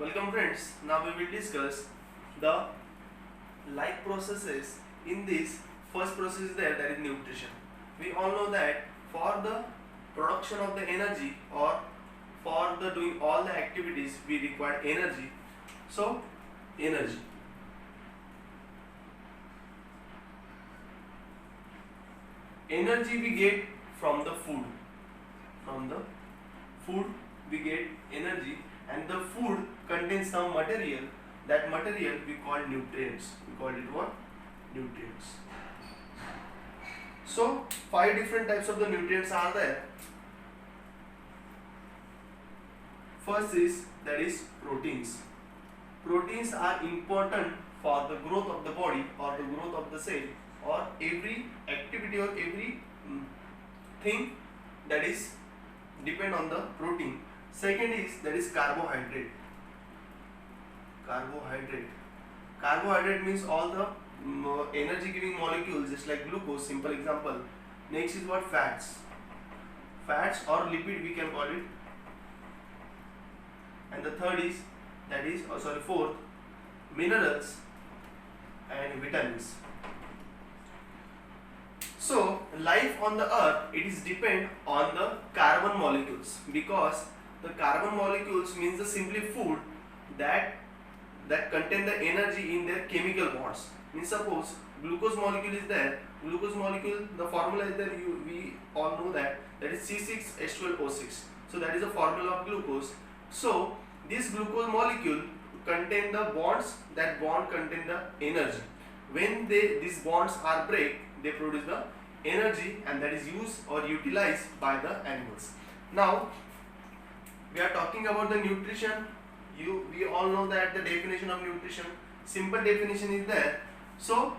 Welcome friends, now we will discuss the life processes. In this first process is there, that is nutrition. We all know that for the production of the energy or for the doing all the activities we require energy. So energy we get from the food. From the food we get energy, and the food contains some material. That material we call nutrients. We call it what? Nutrients. So 5 different types of the nutrients are there. First is, that is proteins. Proteins are important for the growth of the body or the growth of the cell or every activity or every thing that is depend on the protein. Second is, that is carbohydrate. Carbohydrate means all the energy giving molecules, just like glucose, simple example. Next is what? Fats or lipid we can call it. And the third is, fourth, minerals and vitamins. So life on the earth, it is depend on the carbon molecules, because the carbon molecules means the simply food that contain the energy in their chemical bonds. Means suppose glucose molecule is there, glucose molecule, the formula is there, we all know that is C6H12O6. So that is the formula of glucose. So this glucose molecule contain the bonds, that bond contain the energy. When these bonds are break, they produce the energy, and that is used or utilized by the animals. Now we are talking about the nutrition. We all know that the definition of nutrition, simple definition is there. So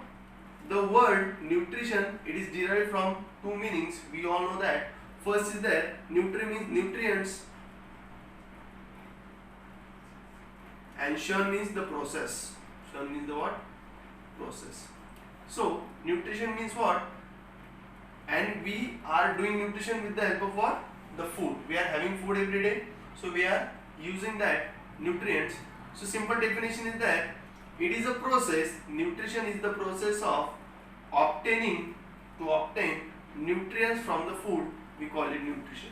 the word nutrition, it is derived from two meanings. We all know that. First is that nutri means nutrients, and shun means the process. Shun means the what? Process. So nutrition means what? And we are doing nutrition with the help of what? The food. We are having food every day, so we are using that nutrients. So simple definition is that it is a process. Nutrition is the process of obtain nutrients from the food. We call it nutrition.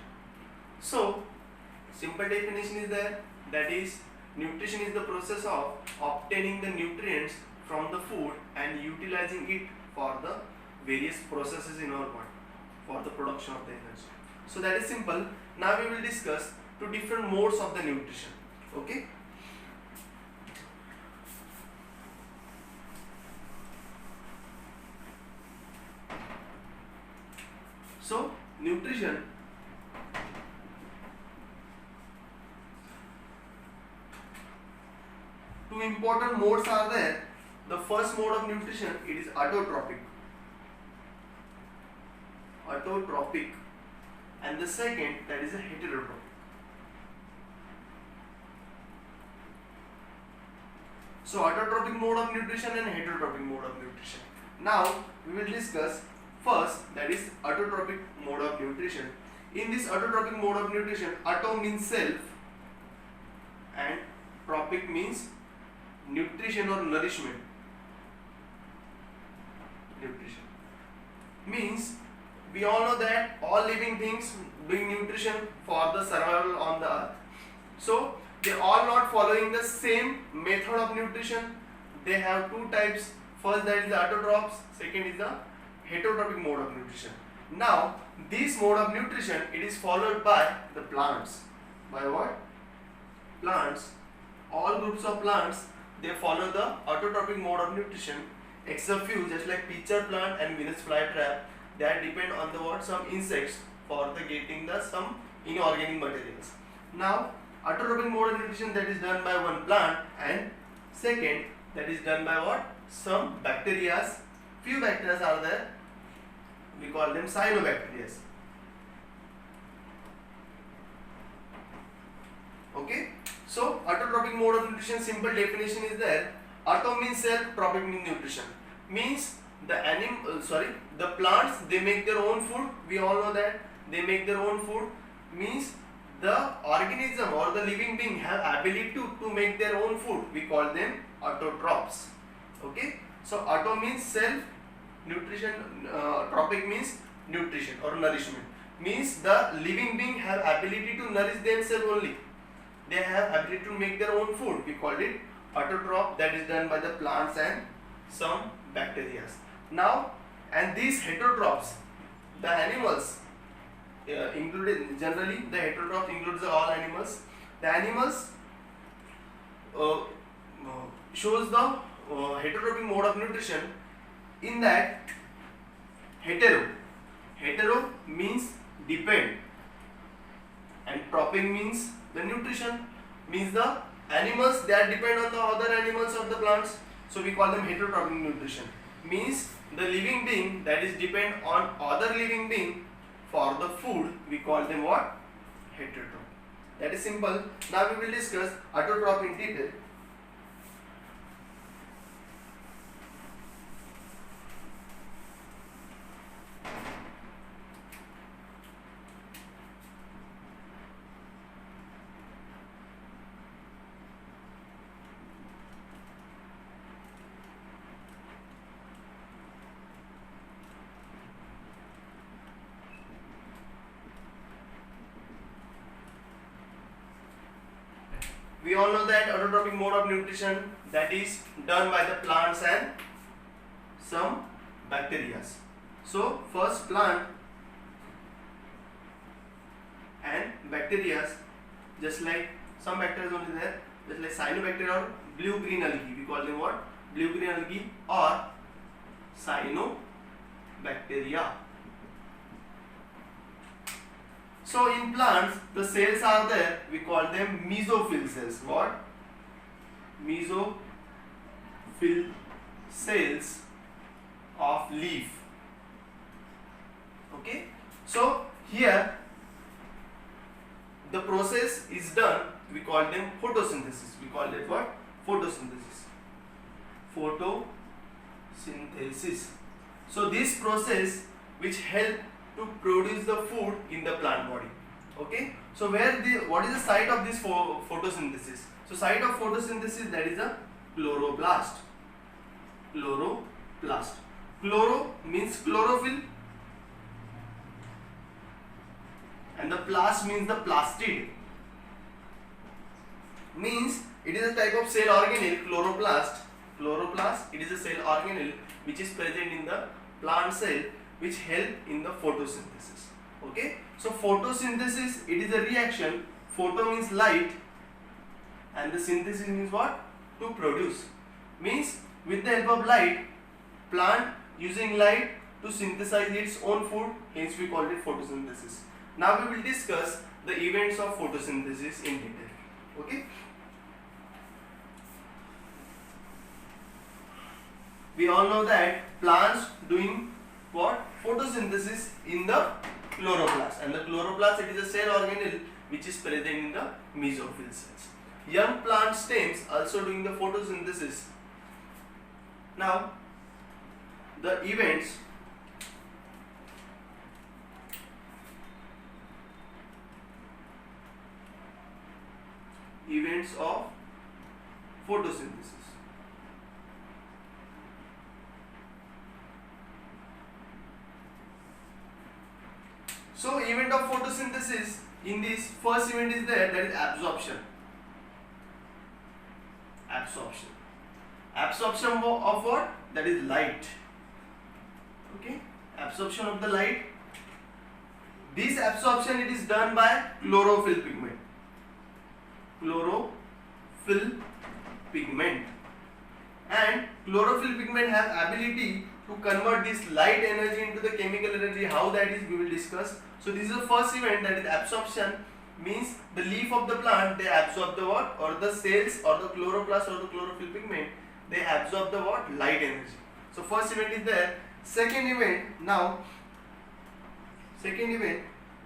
So simple definition is there, that is nutrition is the process of obtaining the nutrients from the food and utilizing it for the various processes in our body for the production of the energy. So that is simple. Now we will discuss two different modes of the nutrition. Okay. So nutrition, two important modes are there. The first mode of nutrition, it is autotrophic, and the second, that is a heterotrophic. So autotrophic mode of nutrition and heterotrophic mode of nutrition. Now we will discuss first, that is autotrophic mode of nutrition. In this autotrophic mode of nutrition, auto means self and trophic means nutrition or nourishment. Nutrition means we all know that all living things doing nutrition for the survival on the earth. So they all not following the same method of nutrition. They have two types. First, that is the autotrophs. Second is the heterotrophic mode of nutrition. Now this mode of nutrition, it is followed by the plants. By what? Plants. All groups of plants, they follow the autotrophic mode of nutrition, except few, just like pitcher plant and Venus flytrap, that depend on the what? Some insects for the getting the some inorganic materials. Now autotrophic mode of nutrition, that is done by one plant, and second, that is done by what? Some bacteria. Few bacteria are there, we call them cyanobacteria. Okay. So autotrophic mode of nutrition, simple definition is there. Auto means self, trophic means nutrition. Means the plants, they make their own food. We all know that they make their own food. Means the organism or the living being have ability to make their own food, we call them autotrophs. Okay, so auto means self, nutrition, trophic means nutrition or nourishment, means the living being have ability to nourish themselves only, they have ability to make their own food, we call it autotroph. That is done by the plants and some bacteria. Now, and these heterotrophs, the animals, included generally the heterotroph includes all animals. The animals shows the heterotrophic mode of nutrition in that hetero means depend and trophic means the nutrition, means the animals that depend on the other animals of the plants, so we call them heterotrophic nutrition, means the living being that is depend on other living being for the food, we call them what? Heterotroph. That is simple. Now we will discuss autotroph in detail. We all know that autotrophic mode of nutrition that is done by the plants and some bacteria. So first plant and bacteria, just like some bacteria only there, just like cyanobacteria or blue-green algae, we call them what? Blue-green algae or cyanobacteria. So in plants, the cells are there, we call them mesophyll cells. What? Mesophyll cells of leaf. Okay. So here the process is done, we call them photosynthesis. We call it what? Photosynthesis. Photosynthesis. So this process which help to produce the food in the plant body. Okay, so what is the site of this photosynthesis? So site of photosynthesis, that is a chloroplast. Chloro means chlorophyll and the plast means the plastid, means it is a type of cell organelle. Chloroplast, it is a cell organelle which is present in the plant cell, which help in the photosynthesis. Okay, so photosynthesis, it is a reaction. Photo means light and the synthesis means what? To produce, means with the help of light, plant using light to synthesize its own food, hence we call it photosynthesis. Now we will discuss the events of photosynthesis in detail. Okay, we all know that plants doing what? Photosynthesis in the chloroplast, and the chloroplast, it is a cell organelle which is present in the mesophyll cells. Young plant stems also doing the photosynthesis. Now the events of photosynthesis. So event of photosynthesis, in this first event is there, that is absorption. Absorption of what? That is light. Okay, absorption of the light. This absorption, it is done by chlorophyll pigment. And chlorophyll pigment have ability to convert this light energy into the chemical energy. How that is, we will discuss. So this is the first event, that is absorption, means the leaf of the plant, they absorb the what? Or the cells or the chloroplast or the chlorophyll pigment, they absorb the what? Light energy. So first event is there. Second event,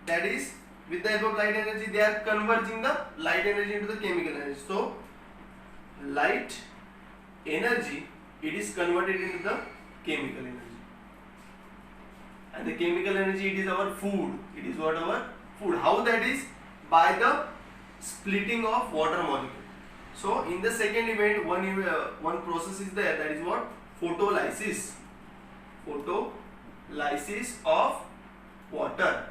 that is with the help of light energy, they are converging the light energy into the chemical energy. So light energy, it is converted into the chemical energy. And the chemical energy, it is our food. It is what? Our food. How that is? by the splitting of water molecule. So in the second event, one process is there, that is what? Photolysis. Photolysis of water.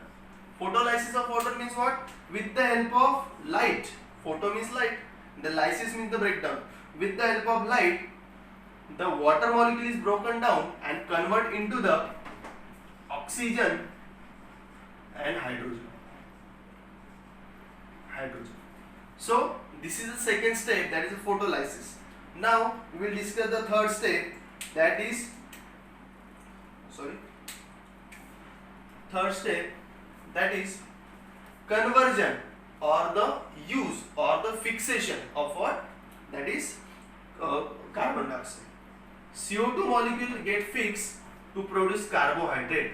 Photolysis of water means what? With the help of light. Photo means light. The lysis means the breakdown. With the help of light, the water molecule is broken down and convert into the oxygen and hydrogen. So this is the second step, that is the photolysis. Now we will discuss the third step, that is conversion or the use or the fixation of what? That is carbon dioxide. CO2 molecule get fixed to produce carbohydrate,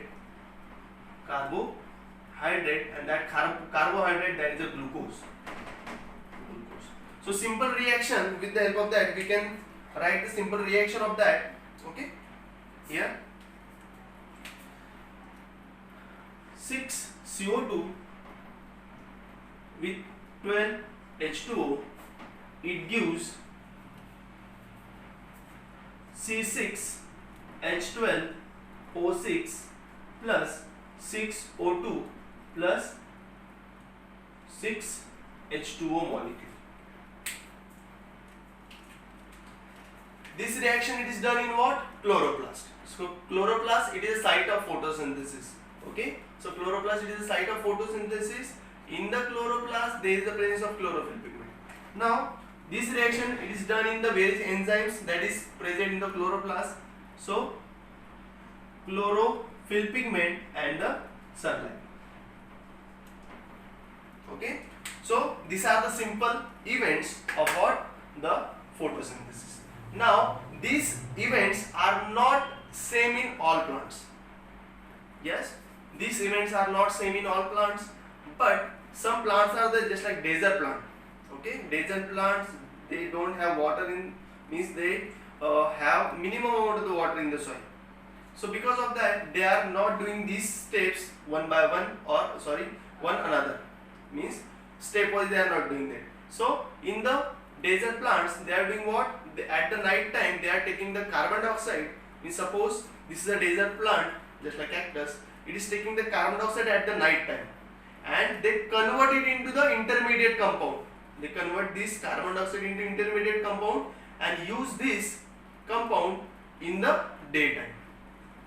and that carbohydrate, that is a glucose. So simple reaction, with the help of that we can write the simple reaction of that. Okay, here 6 CO2 with 12 H2O, it gives C6H12O6 plus 6O2 plus 6H2O molecule. This reaction, it is done in what? Chloroplast. So chloroplast, it is a site of photosynthesis. Okay, so chloroplast, it is a site of photosynthesis. In the chloroplast, there is the presence of chlorophyll pigment. Now this reaction, it is done in the various enzymes that is present in the chloroplast. So chlorophyll pigment and the sunlight. Okay, so these are the simple events of what? The photosynthesis. Now these events are not same in all plants. Yes, these events are not same in all plants, but some plants are there, just like desert plant. Okay, desert plants, they don't have water in, means they have minimum amount of the water in the soil. So because of that, they are not doing these steps one by one, or one another, means stepwise they are not doing that. So in the desert plants, they are doing what? At the night time, they are taking the carbon dioxide. Means suppose this is a desert plant, just like cactus, it is taking the carbon dioxide at the night time, and they convert it into the intermediate compound. They convert this carbon dioxide into intermediate compound and use this compound in the daytime.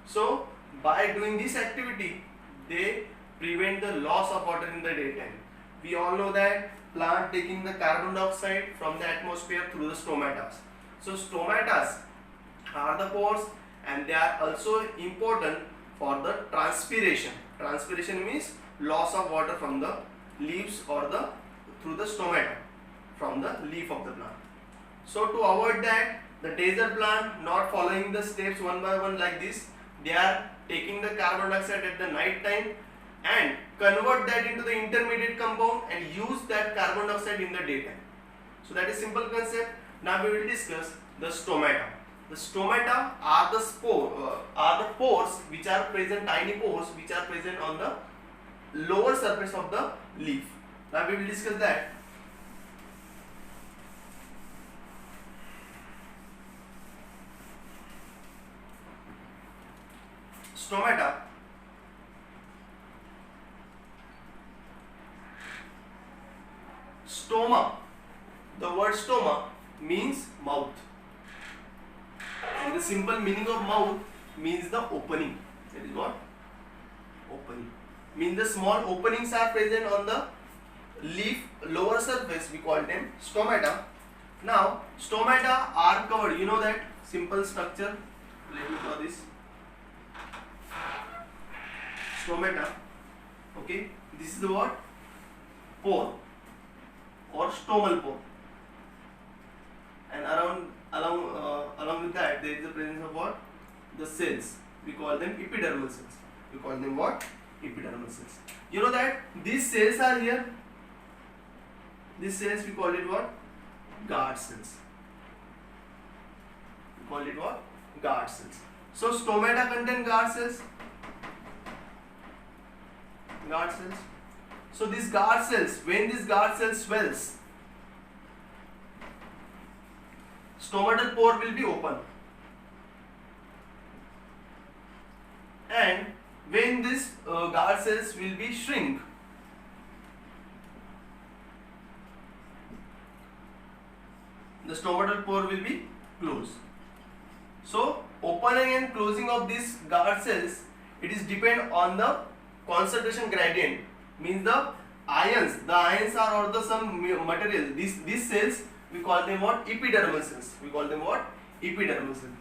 So by doing this activity, they prevent the loss of water in the daytime. We all know that plant taking the carbon dioxide from the atmosphere through the stomatas. So stomatas are the pores, and they are also important for the transpiration. Transpiration means loss of water from the leaves or through the stomata, from the leaf of the plant. So to avoid that, the desert plant not following the steps one by one like this, they are taking the carbon dioxide at the night time and convert that into the intermediate compound and use that carbon dioxide in the daytime. So that is simple concept. Now we will discuss the stomata. The stomata are the pores which are present, tiny pores which are present on the lower surface of the leaf. Now we will discuss that. Stomata. Stoma. The word stoma means mouth. And the simple meaning of mouth means the opening. That is what? Opening. Means the small openings are present on the leaf lower surface. We call them stomata. Now stomata are covered. You know that simple structure. Let me draw this. Stomata. Okay. This is the what? Pore or stomal pore. And along with that, there is the presence of what? The cells. We call them epidermal cells. We call them what? Epidermal cells. You know that these cells are here. These cells, we call it what? Guard cells. We call it what? Guard cells. So stomata contain guard cells. Guard cells. So these guard cells, when this guard cell swells, stomatal pore will be open, and when this guard cells will be shrink, the stomatal pore will be closed. So opening and closing of these guard cells, it is depend on the concentration gradient, means the ions are of the some material. These cells we call them what? Epidermal cells. We call them what? Epidermal cells.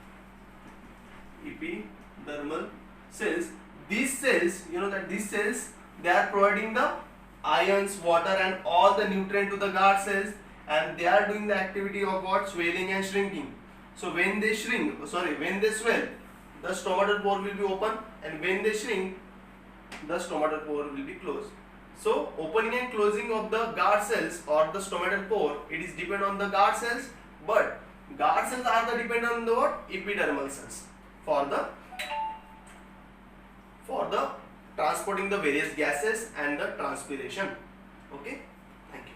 Epidermal cells. These cells, you know that these cells, they are providing the ions, water and all the nutrient to the guard cells, and they are doing the activity of what? Swelling and shrinking. So when they when they swell, the stomatal pore will be open, and when they shrink, the stomatal pore will be closed. So opening and closing of the guard cells or the stomatal pore, it is depend on the guard cells, but guard cells are the depend on the what? Epidermal cells for the transporting the various gases and the transpiration. Okay, thank you.